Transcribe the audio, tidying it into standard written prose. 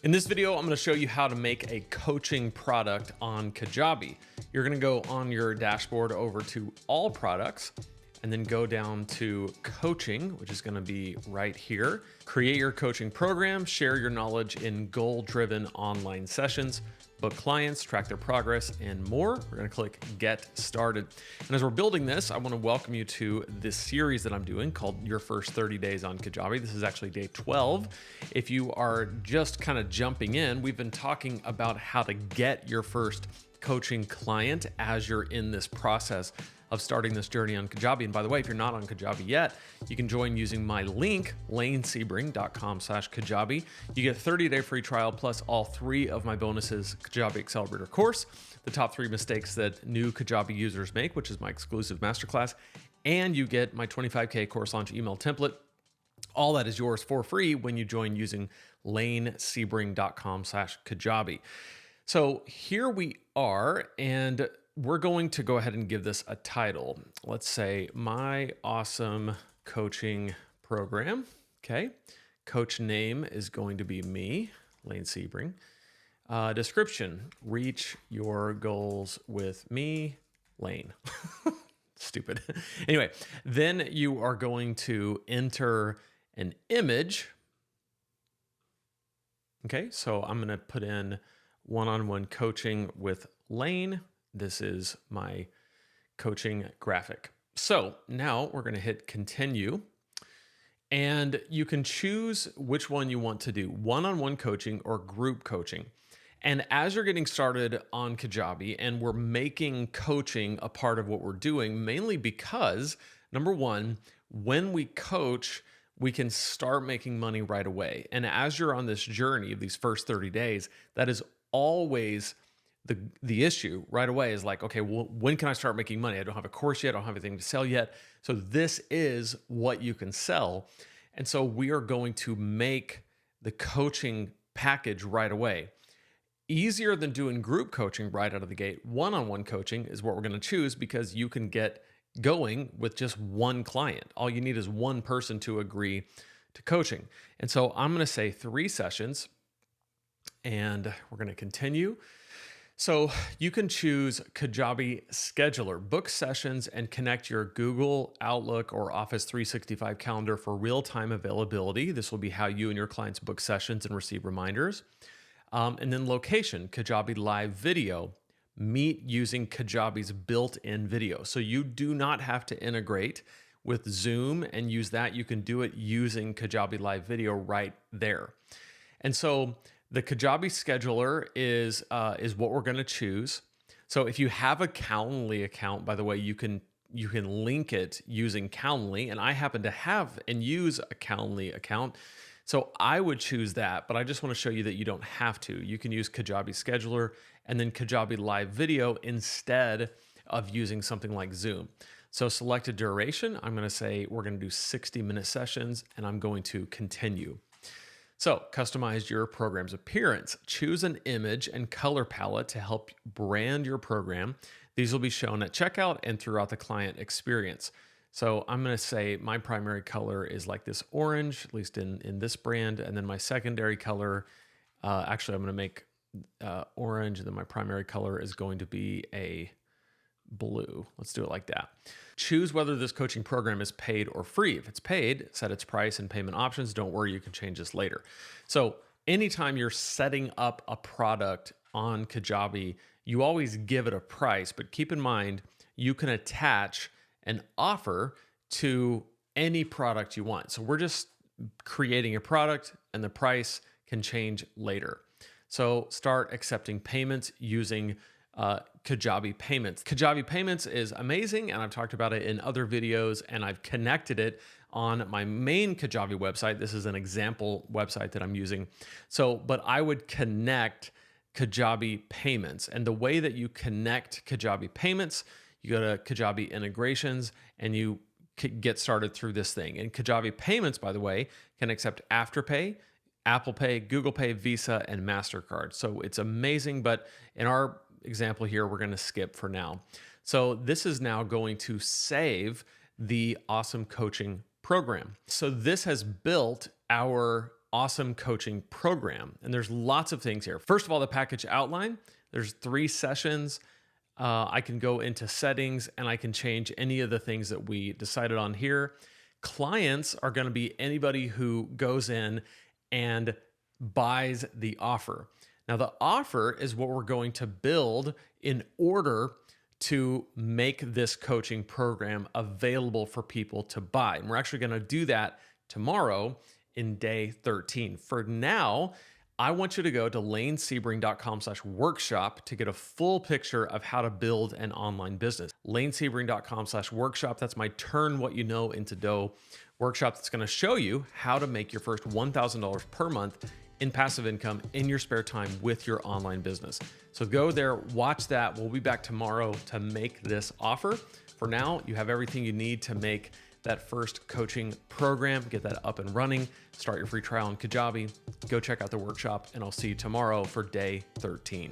In this video, I'm going to show you how to make a coaching product on Kajabi. You're going to go on your dashboard over to all products and then go down to coaching, which is going to be right here. Create your coaching program, share your knowledge in goal-driven online sessions, book clients, track their progress, and more. We're going to click Get Started. And as we're building this, I want to welcome you to this series that I'm doing called Your First 30 Days on Kajabi. This is actually day 12. If you are just kind of jumping in, we've been talking about how to get your first coaching client as you're in this process of starting this journey on Kajabi. And by the way, if you're not on Kajabi yet, you can join using my link, lanesebring.com/Kajabi. You get a 30-day free trial plus all 3 of my bonuses, Kajabi Accelerator course, the top 3 mistakes that new Kajabi users make, which is my exclusive masterclass, and you get my 25K course launch email template. All that is yours for free when you join using lanesebring.com/Kajabi. So here we are, and we're going to go ahead and give this a title. Let's say My Awesome Coaching Program. Okay. Coach name is going to be me, Lane Sebring. Description, reach your goals with me, Lane. Stupid. Anyway, then you are going to enter an image. Okay. So I'm going to put in one-on-one coaching with Lane. This is my coaching graphic. So now we're going to hit continue, and you can choose which one you want to do, one-on-one coaching or group coaching. And as you're getting started on Kajabi, and we're making coaching a part of what we're doing, mainly because, number one, when we coach, we can start making money right away. And as you're on this journey of these first 30 days, that is always the issue right away is like, okay, well, when can I start making money? I don't have a course yet. I don't have anything to sell yet. So this is what you can sell. And so we are going to make the coaching package right away. Easier than doing group coaching right out of the gate. One-on-one coaching is what we're going to choose because you can get going with just one client. All you need is one person to agree to coaching. And so I'm going to say 3 sessions, and we're going to continue. So you can choose Kajabi Scheduler, book sessions, and connect your Google, Outlook, or Office 365 calendar for real-time availability. This will be how you and your clients book sessions and receive reminders. And then location, Kajabi Live Video, meet using Kajabi's built-in video. So you do not have to integrate with Zoom and use that. You can do it using Kajabi Live Video right there. And so the Kajabi Scheduler is what we're going to choose. So if you have a Calendly account, by the way, you can link it using Calendly, and I happen to have and use a Calendly account, so I would choose that. But I just want to show you that you don't have to. You can use Kajabi Scheduler and then Kajabi Live Video instead of using something like Zoom. So select a duration. I'm going to say we're going to do 60-minute sessions, and I'm going to continue. So customize your program's appearance. Choose an image and color palette to help brand your program. These will be shown at checkout and throughout the client experience. So I'm going to say my primary color is like this orange, at least in this brand. And then my secondary color, actually I'm going to make orange. And then my primary color is going to be a blue. Let's do it like that. Choose whether this coaching program is paid or free. If it's paid, set its price and payment options. Don't worry, you can change this later. So anytime you're setting up a product on Kajabi, you always give it a price, but keep in mind, you can attach an offer to any product you want. So we're just creating a product, and the price can change later. So start accepting payments using Kajabi Payments. Kajabi Payments is amazing, and I've talked about it in other videos, and I've connected it on my main Kajabi website. This is an example website that I'm using. So, but I would connect Kajabi Payments, and the way that you connect Kajabi Payments, you go to Kajabi Integrations, and you get started through this thing. And Kajabi Payments, by the way, can accept Afterpay, Apple Pay, Google Pay, Visa, and MasterCard. So it's amazing, but in our example here, we're going to skip for now. So this is now going to save the awesome coaching program. So this has built our awesome coaching program. And there's lots of things here. First of all, the package outline, there's 3 sessions. I can go into settings and I can change any of the things that we decided on here. Clients are going to be anybody who goes in and buys the offer. Now, the offer is what we're going to build in order to make this coaching program available for people to buy. And we're actually going to do that tomorrow in day 13. For now, I want you to go to lanesebring.com/workshop to get a full picture of how to build an online business. lanesebring.com/workshop. That's my Turn What You Know into Dough workshop that's going to show you how to make your first $1,000 per month in passive income in your spare time with your online business. So go there, watch that. We'll be back tomorrow to make this offer. For now, you have everything you need to make that first coaching program, get that up and running, start your free trial on Kajabi, go check out the workshop, and I'll see you tomorrow for day 13.